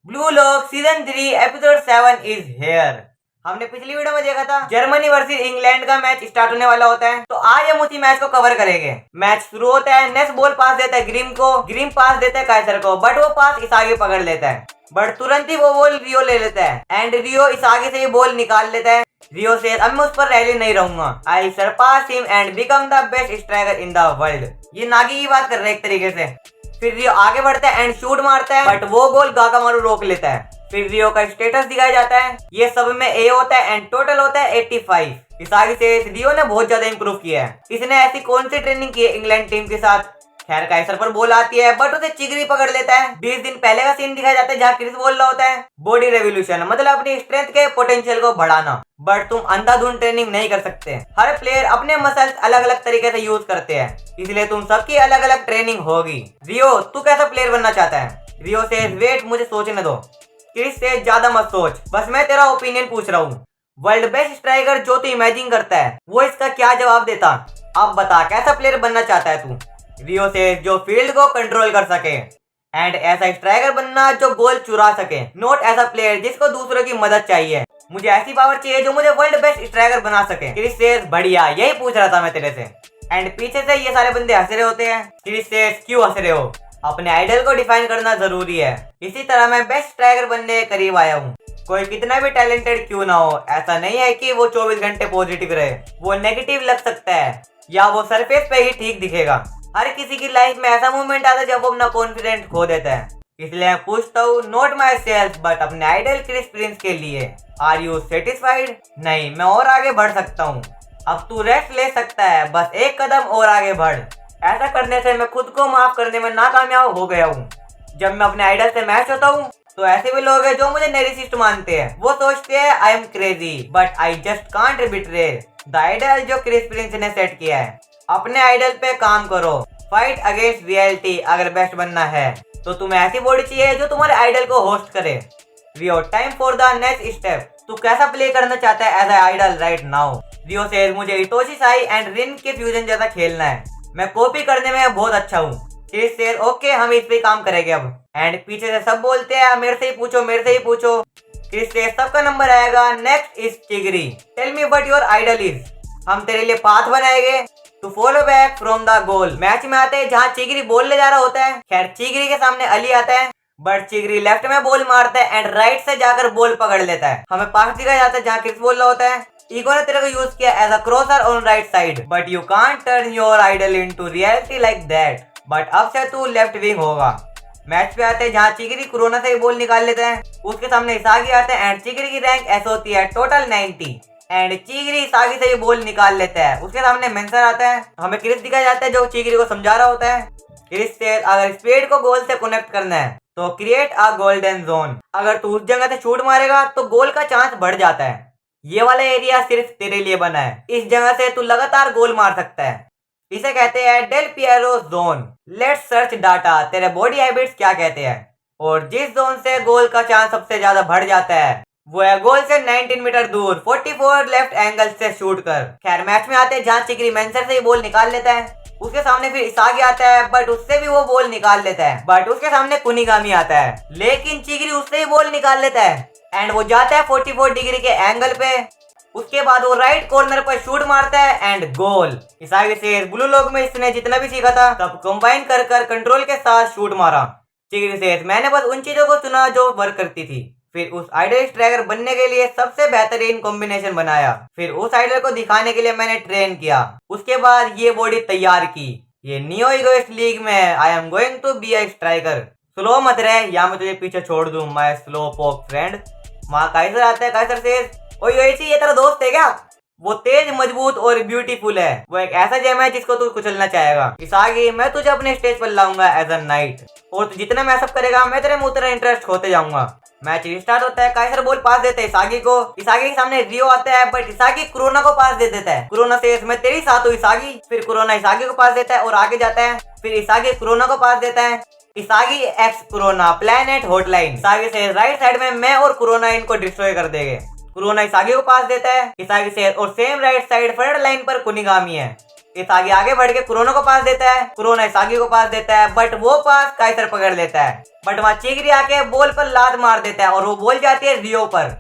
Blue lock season 3 episode 7 is here. हमने पिछली video में देखा था जर्मनी वर्सेस इंग्लैंड का मैच स्टार्ट होने वाला होता है, तो आज हम उसी मैच को कवर करेंगे। मैच शुरू होता है, नेस बॉल पास देता है ग्रिम को, ग्रिम पास देता है काइसर को, बट वो पास इसागी पकड़ लेता है, बट तुरंत ही वो बॉल रियो ले लेता है एंड रियो इसागी से ये बॉल निकाल लेता है। रियो से अब मैं उस पर रैली नहीं रहूंगा, I surpass him and become the best striker in the world. ये नागी की बात कर रहे हैं एक तरीके से। फिर रियो आगे बढ़ता है एंड शूट मारता है, बट वो गोल गागामारू रोक लेता है। फिर रियो का स्टेटस दिखाया जाता है, ये सब में ए होता है एंड टोटल होता है 85। इस आगे से रियो ने बहुत ज्यादा इंप्रूव किया है। इसने ऐसी कौन सी ट्रेनिंग की है इंग्लैंड टीम के साथ। खैर काइसर पर बॉल आती है, बट उसे चिगरी पकड़ लेता है। 20 दिन पहले का सीन दिखाया जाता है जहाँ क्रिस बोल रहा होता है बॉडी रेवोल्यूशन, मतलब अपनी स्ट्रेंथ के पोटेंशियल को बढ़ाना। बट तुम अंधाधुंध ट्रेनिंग नहीं कर सकते, हर प्लेयर अपने मसल्स अलग अलग तरीके से यूज करते हैं, इसलिए तुम सबकी अलग अलग ट्रेनिंग होगी। रियो तू कैसा प्लेयर बनना चाहता है? रियो से वेट मुझे सोचने दो। क्रिस से ज्यादा मत सोच, बस मैं तेरा ओपिनियन पूछ रहा हूँ। वर्ल्ड बेस्ट स्ट्राइकर जो तू इमेजिन करता है वो इसका क्या जवाब देता? अब बता कैसा प्लेयर बनना चाहता है तू? रियो से जो फील्ड को कंट्रोल कर सके एंड ऐसा स्ट्राइकर बनना जो गोल चुरा सके, नॉट ऐसा प्लेयर जिसको दूसरों की मदद चाहिए। मुझे ऐसी पावर चाहिए जो मुझे वर्ल्ड बेस्ट स्ट्राइकर बना सके। क्रिस से बढ़िया, यही पूछ रहा था मैं तेरे से। एंड पीछे से ये सारे बंदे हंस रहे होते हैं। क्रिस से क्यों हंस रहे हो? अपने आइडल को डिफाइन करना जरूरी है। इसी तरह मैं बेस्ट स्ट्राइकर बनने के करीब आया हूँ। कोई कितना भी टैलेंटेड क्यों ना हो, ऐसा नहीं है कि वो 24 घंटे पॉजिटिव रहे। वो नेगेटिव लग सकता है या वो सरफेस पे ही ठीक दिखेगा। हर किसी की लाइफ में ऐसा मोमेंट आता है जब वो अपना कॉन्फिडेंस खो देता है। इसलिए मैं पूछता हूँ, नॉट माई सेल्फ बट अपने आइडल क्रिस प्रिंस के लिए, आर यू सेटिस्फाइड? नहीं, मैं और आगे बढ़ सकता हूँ। अब तू रेस्ट ले सकता है, बस एक कदम और आगे बढ़। ऐसा करने से मैं खुद को माफ करने में नाकामयाब हो गया हूँ। जब मैं अपने आइडल से मैच होता हूँ तो ऐसे भी लोग हैं जो मुझे नेरिसिस्ट मानते हैं। वो सोचते हैं I am crazy but I just can't betray the idol जो क्रिस प्रिंस ने सेट किया है। अपने आइडल पे काम करो, फाइट अगेंस्ट रियलिटी। अगर बेस्ट बनना है तो तुम्हें ऐसी बॉडी चाहिए जो तुम्हारे आइडल को होस्ट करे। Rio time for the next step. तू कैसा प्ले करना चाहता है as a idol right now? Rio से मुझे हितोशी साई एंड रिन के फ्यूजन जैसा खेलना है, मैं कॉपी करने में बहुत अच्छा हूँ। क्रिस से ओके हम इस पे काम करेंगे अब। एंड पीछे से सब बोलते हैं मेरे से ही पूछो, मेरे से ही पूछो। क्रिस से सबका नंबर आएगा। Next is Chigiri, tell me what your idol is. हम तेरे लिए पाथ बनाएंगे to follow back from the goal. Match में आते हैं जहाँ चिगरी बॉल ले जा रहा होता है। खैर चिगरी के सामने अली आता है, बट चिगरी लेफ्ट में बॉल मारता है एंड राइट से जाकर बॉल पकड़ लेता है। हमें पास दिखाया जाता है जहाँ क्रिस बोल रहा होता है ईगो ने तेरे को यूज किया as a crosser on right side, but you can't turn your idol into reality like that. But अब से तू लेफ्ट विंग होगा। मैच पे आते हैं जहाँ चिगरी कोरोना से बॉल निकाल लेता है, उसके सामने इसागी आता है एंड चिगरी की रैंक ऐसा होती है टोटल 90 एंड चिगरी इसागी से ये बॉल निकाल लेता है। उसके सामने मेंसर आता है, हमें क्रिस दिखाया जाता है जो चिगरी को समझा रहा होता है। क्रिस से अगर स्पीड को गोल से कनेक्ट करना है तो क्रिएट अ गोल्डन जोन। अगर तू उस जगह से शूट मारेगा तो गोल का चांस बढ़ जाता है। ये वाला एरिया सिर्फ तेरे लिए बना है, इस जगह से तू लगातार गोल मार सकता है। इसे कहते हैं Del Piero zone. Let's search data, तेरे बॉडी हैबिट्स क्या कहते हैं। और जिस जोन से गोल का चांस सबसे ज्यादा बढ़ जाता है वो है गोल से 19 मीटर दूर 44 लेफ्ट एंगल से शूट कर। खैर मैच में आते हैं जहाँ चिगरी मेंसर से ही बॉल निकाल लेता है, उसके सामने फिर इसागी आता है बट उससे भी वो बॉल निकाल लेता है, बट उसके सामने कुनिगामी आता है लेकिन चिगरी उससे ही बॉल निकाल लेता है एंड वो जाता है 44 डिग्री के एंगल पे। उसके बाद वो राइट कॉर्नर पर शूट मारता है एंड गोल। इस आगे से ब्लू लॉक में इसने जितना भी सीखा था सब कंबाइन कर कंट्रोल के साथ शूट मारा। चिगरी से मैंने बस उन चीजों को चुना जो वर्क करती थी, फिर उस आइडल स्ट्राइकर बनने के लिए सबसे बेहतरीन कॉम्बिनेशन बनाया, फिर उस आइडल को दिखाने के लिए मैंने ट्रेन किया। उसके बाद ये बॉडी तैयार की। ये नियो इगोइस्ट लीग में I am going to be a striker. Slow मत रहे या मैं तुझे पीछे छोड़ दूं माय स्लो पॉक फ्रेंड। वहाँ काइसर आता है, काइसर से ओए ये तेरा दोस्त है क्या? वो तेज, मजबूत और ब्यूटीफुल है। वो एक ऐसा जेम है जिसको तू कुचलना चाहेगा। इस आगे मैं तुझे अपने स्टेज पर लाऊंगा एज अ नाइट, और तू जितना मैच अप करेगा मैं तेरे मुंह तेरा इंटरेस्ट होते जाऊंगा। मैच रिस्टार्ट होता है, काइसर बॉल पास देता है इसागी को। इसागी के सामने रियो आता है बट इसागी कोरोना को पास दे देता है। कोरोना से मैं तेरी साथ हूँ इसागी। फिर कोरोना इसागी को पास देता है और आगे जाता है। फिर इसागी कोरोना को पास देता है। इसागी एक्स कोरोना प्लैनेट हॉटलाइन। इसागी से राइट साइड में मैं और कोरोना इनको डिस्ट्रॉय कर देंगे। कोरोना इसागी को पास देता है। इसागी से और same right side front line पर कुनिगामी है। इसागी आगे बढ़ के कुरोनो को पास देता है, कुरोनो इसागी को पास देता है, बट वो पास काइसर पकड़ लेता है। बट वहाँ चिगरी आके बॉल पर लात मार देता है और वो बॉल जाती है रियो पर।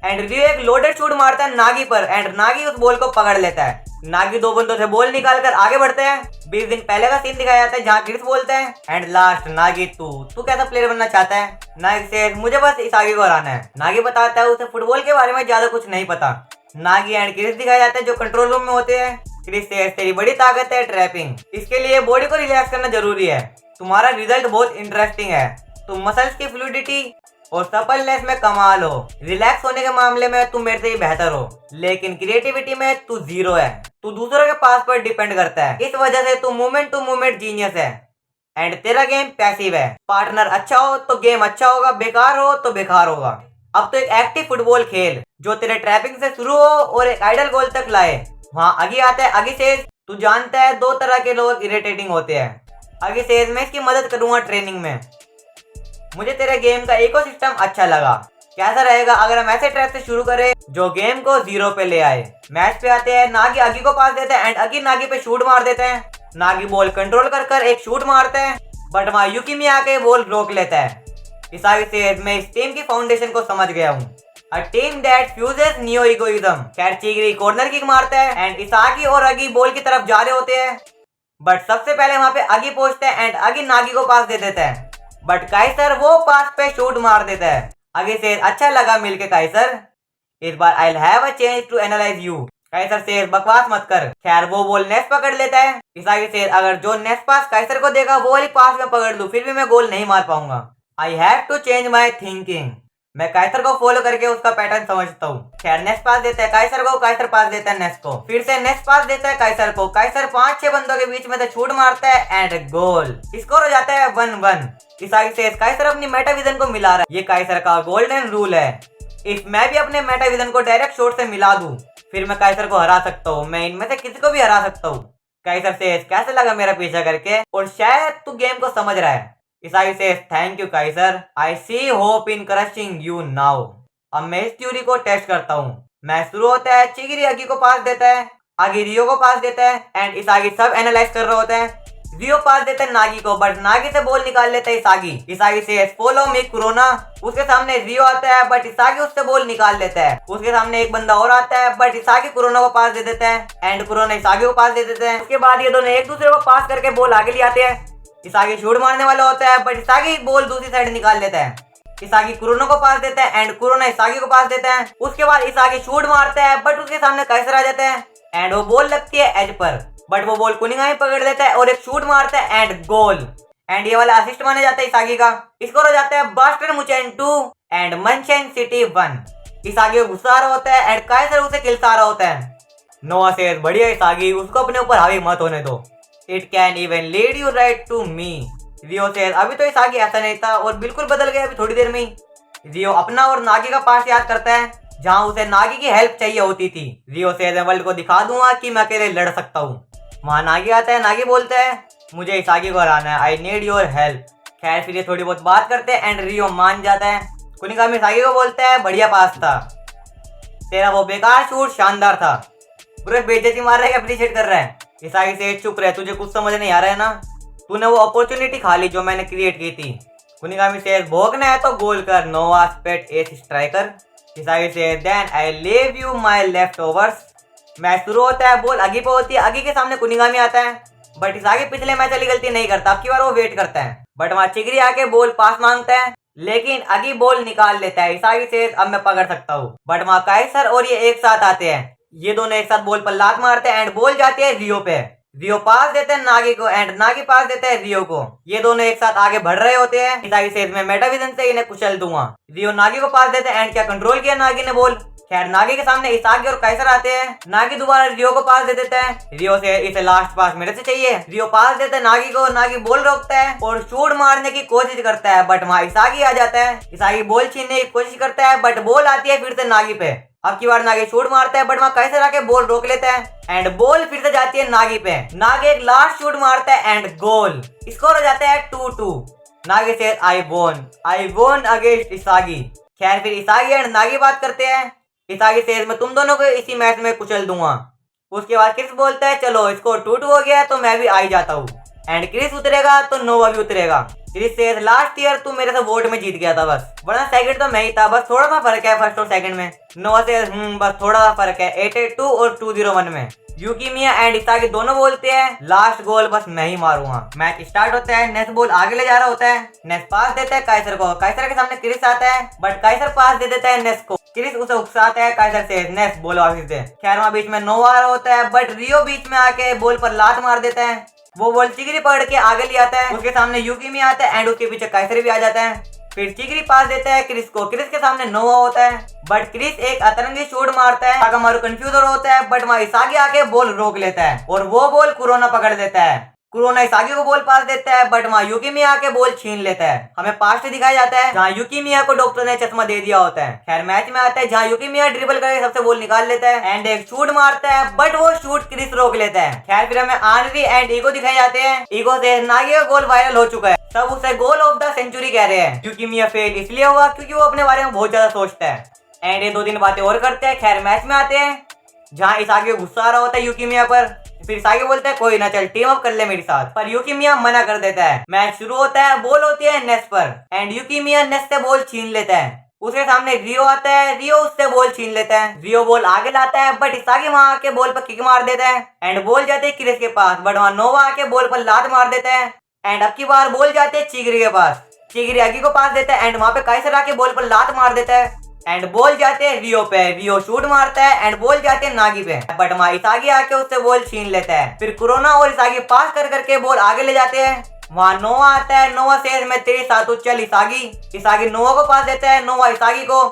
एंड रियो एक लोडेड शूट मारता है नागी पर एंड नागी उस बॉल को पकड़ लेता है। नागी दो बंदों से बॉल निकालकर आगे बढ़ते हैं। 20 दिन पहले का सीन दिखाया जाता है जहाँ क्रिस बोलते हैं एंड लास्ट नागी तू कैसा प्लेयर बनना चाहता है? नागी से मुझे बस इसागी को हराना है। नागी बताता है उसे फुटबॉल के बारे में ज्यादा कुछ नहीं पता। नागी एंड क्रिस दिखाए जाते हैं जो कंट्रोल रूम में होते हैं। क्रिस से तेरी बड़ी ताकत है ट्रैपिंग, इसके लिए बॉडी को रिलैक्स करना जरूरी है। तुम्हारा रिजल्ट बहुत इंटरेस्टिंग है, तुम मसल्स की फ्लूइडिटी और सपलनेस में कमाल हो। रिलैक्स होने के मामले में तुम मेरे से ही बेहतर हो, लेकिन क्रिएटिविटी में तू जीरो है। तू दूसरों के पास पर डिपेंड करता है, इस वजह से तू मूवमेंट टू मूवमेंट जीनियस है। एंड तेरा गेम पैसिव है। पार्टनर अच्छा हो तो गेम अच्छा होगा, बेकार हो तो बेकार होगा। अब तो एक एक्टिव फुटबॉल खेल जो तेरे ट्रैपिंग से शुरू हो और एक आइडल गोल तक लाए। वहाँ अगी आता है। अगी से तू जानता है दो तरह के लोग इरिटेटिंग होते हैं। अगी से मैं इसकी मदद करूंगा ट्रेनिंग में। मुझे तेरे गेम का इकोसिस्टम अच्छा लगा। कैसा रहेगा अगर हम ऐसे ट्रैप से शुरू करें जो गेम को 0 पे ले आए? मैच पे आते हैं। नागी अगी को पास देते हैं एंड अगी नागी पे शूट मार देते हैं। नागी बॉल कंट्रोल कर एक शूट मारते हैं, बट वहाँ युकिमी आके बॉल रोक लेता है। इसागी से मैं इस टीम की फाउंडेशन को समझ गया हूँ, a team that fuses neo egoism. खैर चिगरी कॉर्नर किक मारता है एंड इसागी और अगी बॉल की तरफ जा रहे होते हैं, बट सबसे पहले वहाँ पे अगी पहुंचते हैं एंड अगी नागी को पास दे देता है, बट काइसर वो पास पे शूट मार देता है। अगी से अच्छा लगा मिलके काइसर, इस बार I have a change to analyze you. Kaiser से बकवास मत कर। खैर वो बॉल नेस पकड़ लेता है। इसागी से अगर जो नेस पास काइसर को देगा वो वाली पास में पकड़ लूं फिर भी मैं गोल नहीं मार पाऊंगा। I have to change my thinking. मैं काइसर को फॉलो करके उसका पैटर्न समझता हूँ। खैर नेस पास देता है काइसर को, काइसर पास देता है नेस को, फिर से नेस पास देता है काइसर को। काइसर 5-6 बंदों के बीच में से शूट मारता है एंड गोल। स्कोर हो जाता है 1-1। इसागी से काइसर अपनी मेटाविजन को मिला रहा है। ये काइसर का गोल्डन रूल है। इफ मैं भी अपने मेटाविजन को डायरेक्ट शॉट से मिला दूं फिर मैं काइसर को हरा सकता हूँ। मैं इनमें से किसी को भी हरा सकता हूँ। काइसर से कैसे लगा मेरा पीछा करके, और शायद तू गेम को समझ रहा है। इसागी से thank you Kaiser, I see hope in crushing you now. अब मैं इस थ्योरी को टेस्ट करता हूँ। मैच शुरू होता है। चिगिरी अगी को पास देता है, अगी रियो को पास देता है एंड इसागी सब एनालाइज कर रहे होते हैं। रियो पास देता है नागी को, बट नागी से बॉल निकाल लेता है इसागी। इसागी से फॉलो मी कुरोना। उसके सामने रियो आता है बट इसागी उससे बॉल निकाल लेता है। उसके सामने एक बंदा और आता है बट इसागी कुरोना को पास दे देता है एंड कुरोना इसागी को पास दे देते हैं। उसके बाद ये दोनों एक दूसरे को पास करके बॉल आगे ले आते हैं। इसागी शूट मारने वाला होता है बट इसागी बॉल दूसरी साइड निकाल लेता है। इसागी कुरोनो को पास देता है एंड कुरोना इसागी को पास देता है। उसके बाद इसागी शूट मारता है बट उसके सामने काइसर आ जाता है एंड वो बॉल लगती है एज पर, बट वो बॉल कुनिगामी पकड़ लेता है और एक शूट मारता है एंड गोल। एंड ये वाला असिस्ट माना जाता है इसागी का। स्कोर हो जाता है बास्टन मुचेन 2 एंड मंचेन सिटी 1। इसागी गुस्सा आ रहा होता है एंड काइसर उसे खिलसा रहा होता है। नोआ से बढ़िया इसागी, उसको अपने ऊपर हावी मत होने दो। It can even lead you right to me. Rio से अभी तो इसागी ऐसा नहीं था और बिल्कुल बदल गया अभी थोड़ी देर में ही। रियो अपना और नागी का पास याद करता है जहां उसे नागी की हेल्प चाहिए होती थी। रियो से वर्ल्ड को दिखा दूंगा कि मैं अकेले लड़ सकता हूँ। वहाँ नागी आता है। नागी बोलता है मुझे इसागी को हराना है, आई नीड योर हेल्प। खैर फिर ये थोड़ी बहुत बात करते हैं एंड रियो मान जाता है। कुनिगामी इसागी को बोलता है बढ़िया पास था, तेरा वो बेकार शूट शानदार था। पूरे बेइज्जती मार रहा है, अप्रिशिएट कर रहा है। इसागी से चुप रहे, तुझे कुछ समझ नहीं आ रहा है ना, तूने वो अपॉर्चुनिटी खा ली जो मैंने क्रिएट की थी। कुनिगामी से भोगना है तो गोल कर, नोवा पेट एस स्ट्राइकर। इसागी से then I leave you my leftovers. Match शुरू होता है। बॉल अगी पे होती है। अगी के सामने कुनिगामी आता है बट इसागी पिछले मैच वाली गलती नहीं करता, अब की बार वो वेट करता है। बट वहाँ चिगरी आके बॉल पास मांगता है लेकिन अगी बॉल निकाल लेता है। इसागी से अब मैं पकड़ सकता हूँ, बट वहाँ काइसर और ये एक साथ आते हैं। ये दोनों एक साथ बॉल पर लात मारते हैं एंड बॉल जाती है रियो पे। रियो पास देते हैं नागी को एंड नागी पास देते हैं रियो को। ये दोनों एक साथ आगे बढ़ रहे होते हैं। इसागी से मैं मेटाविजन से इन्हें कुचल दूंगा। रियो नागी को पास देते हैं एंड क्या कंट्रोल किया नागी ने बॉल। खैर नागी के सामने इसागी और काइसर आते हैं। नागी दोबारा रियो को पास दे देता है। रियो से इसे लास्ट पास मेरे से चाहिए। रियो पास देता है नागी को। नागी बॉल रोकता है और शूट मारने की कोशिश करता है बट वहाँ इसागी आ जाता है। इसागी बॉल छीनने की कोशिश करता है बट बॉल आती है फिर से नागी पे। अब की बार नागी शूट मारता है बट वहाँ काइसर आके बॉल रोक लेता है एंड बॉल फिर से जाती है नागी पे। नागी एक लास्ट शूट मारता है एंड गोल। स्कोर हो जाता है 2-2। नागी से आई वोन अगेंस्ट इसागी। खैर फिर इसागी एंड नागी बात करते हैं। इसागी से मैं तुम दोनों को इसी मैच में कुचल दूंगा। उसके बाद क्रिस बोलता है चलो इसको टूट हो गया तो मैं भी आ ही जाता हूँ। एंड क्रिस उतरेगा तो नोवा भी उतरेगा। क्रिस से लास्ट ईयर तू मेरे से वोट में जीत गया था बस, वरना सेकंड तो मैं ही था, बस थोड़ा सा फर्क है फर्स्ट और सेकंड में। नोवा से बस थोड़ा सा फर्क है 882 और 201 में। यूकिमिया एंड इसागी दोनों बोलते हैं लास्ट गोल बस मैं ही मारूंगा। मैच स्टार्ट होता है, नेस बॉल आगे ले जा रहा होता है, नेस पास देता है काइसर को, काइसर के सामने क्रिस आता है बट काइसर पास दे देता है नेस को। क्रिस उसे उकसाता है, काइसर से नेस बॉल वापस दे। खैर वहाँ बीच में नोवा आ रहा होता है बट रियो बीच में आके बॉल पर लात मार देता है। वो बॉल चिगरी पकड़ के आगे ले आता है, उसके सामने यूकिमिया आता है एंड उसके पीछे काइसर भी आ जाता है। फिर चिगरी पास देता है क्रिस को, क्रिस के सामने नोवा होता है बट क्रिस एक अतरंगी शॉट मारता है। ताकामारू कंफ्यूज होता है बट वहाँ इसागी आके बॉल रोक लेता है और वो बॉल कुरोना पकड़ लेता है। कुरोना इसागी को बॉल पास देता है बट वहाँ यूकिमिया आके बॉल छीन लेता है। हमें पास्ट दिखाया जाता है जहाँ यूकिमिया को डॉक्टर ने चश्मा दे दिया होता है। खैर मैच में आता है जहाँ यूकिमिया ड्रिबल करके सबसे बॉल निकाल लेता है एंड एक शूट मारता है बट वो शूट क्रिस रोक लेता है। खैर फिर हमें आनरी एंड ईगो दिखाए जाते हैं। ईगो से नागी का गोल वायरल हो चुका है, सब उसे गोल ऑफ द सेंचुरी कह रहे हैं। यूकिमिया फेल इसलिए हुआ क्योंकि वो अपने बारे में बहुत ज्यादा सोचता है एंड ये 2-3 बातें और करते हैं। खैर मैच में आते हैं जहाँ इसागी को गुस्सा आ रहा होता है यूकिमिया पर। फिर इसागी बोलता है कोई ना चल टीम अप कर ले मेरे साथ, पर यूकिमिया मना कर देता है। मैच शुरू होता है, बॉल होती है नेस पर एंड यूकिमिया नेस से बॉल छीन लेता है। उसके सामने रियो आता है, रियो उससे बॉल छीन लेता है। रियो बॉल आगे लाता है बट इसागी वहां आके बॉल पर किक मार देता है एंड बॉल जाते है क्रिस के पास बट वहां नोवा आके बॉल पर लात मार देता है एंड अब की बार बॉल जाते है चिगरी के पास। चिगरी आगी को पास देता है एंड वहां पे काइसर आके बॉल पर लात मार देता है एंड बॉल जाते हैं रियो पे। रियो शूट मारता है एंड बॉल जाते हैं नागी पे बट वहाँ इसागी आके उससे बॉल छीन लेता है। फिर कुरोना और इसागी पास कर करके बॉल आगे ले जाते हैं। वहाँ नोवा आता है, नोवा से मैं तेरे साथ चल इसागी। इसागी नोवा को पास देता है, नोवा इसागी को।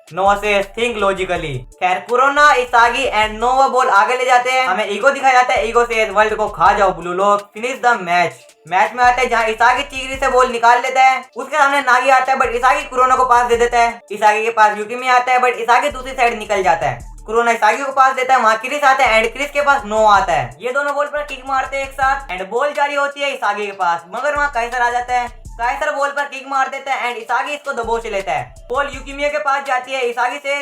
नोवा से थिंक लॉजिकली। खैर कुरोना इसागी एंड नोवा बॉल आगे ले जाते हैं। हमें ईगो दिखाया जाता है, ईगो से वर्ल्ड को खा जाओ ब्लू लोग, फिनिश द मैच। मैच में आता है जहाँ इसागी चिगरी से बॉल निकाल लेता है, उसके सामने नागी आता है बट इसागी कुरोना को पास दे देता है। इसागी के पास यूकिमिया आता है बट इसागी दूसरी साइड निकल जाता है। कुरोना इसागी को पास देता है, वहाँ क्रिस आता है एंड क्रिस के पास नोवा आता है। ये दोनों बॉल पर किक मारते हैं एक साथ एंड बॉल जारी होती है इसागी के पास, मगर वहाँ काइसर आ जाता है। काइसर बॉल पर किक मार देता है एंड इसागी इसको दबोच लेता है। बॉल यूकिमिया के पास जाती है, इसागी से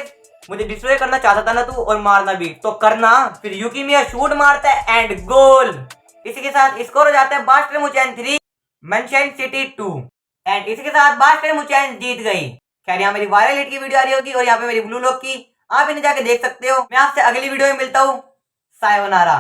मुझे डिस्ट्रॉय करना चाहता था ना तू और मारना भी तो करना। फिर यूकिमिया शूट मारता है एंड गोल। इसी के साथ स्कोर हो जाता है बास्टर मुचैन 3 मेंशन सिटी 2 एंड इसी के साथ बास्टर मुचैन जीत गई। खैर यहाँ मेरी वायरल हिट की वीडियो आ रही होगी और यहाँ पे मेरी ब्लू लॉक की, आप इन्हें जाके देख सकते हो। मैं आपसे अगली वीडियो में मिलता हूँ, सायोनारा।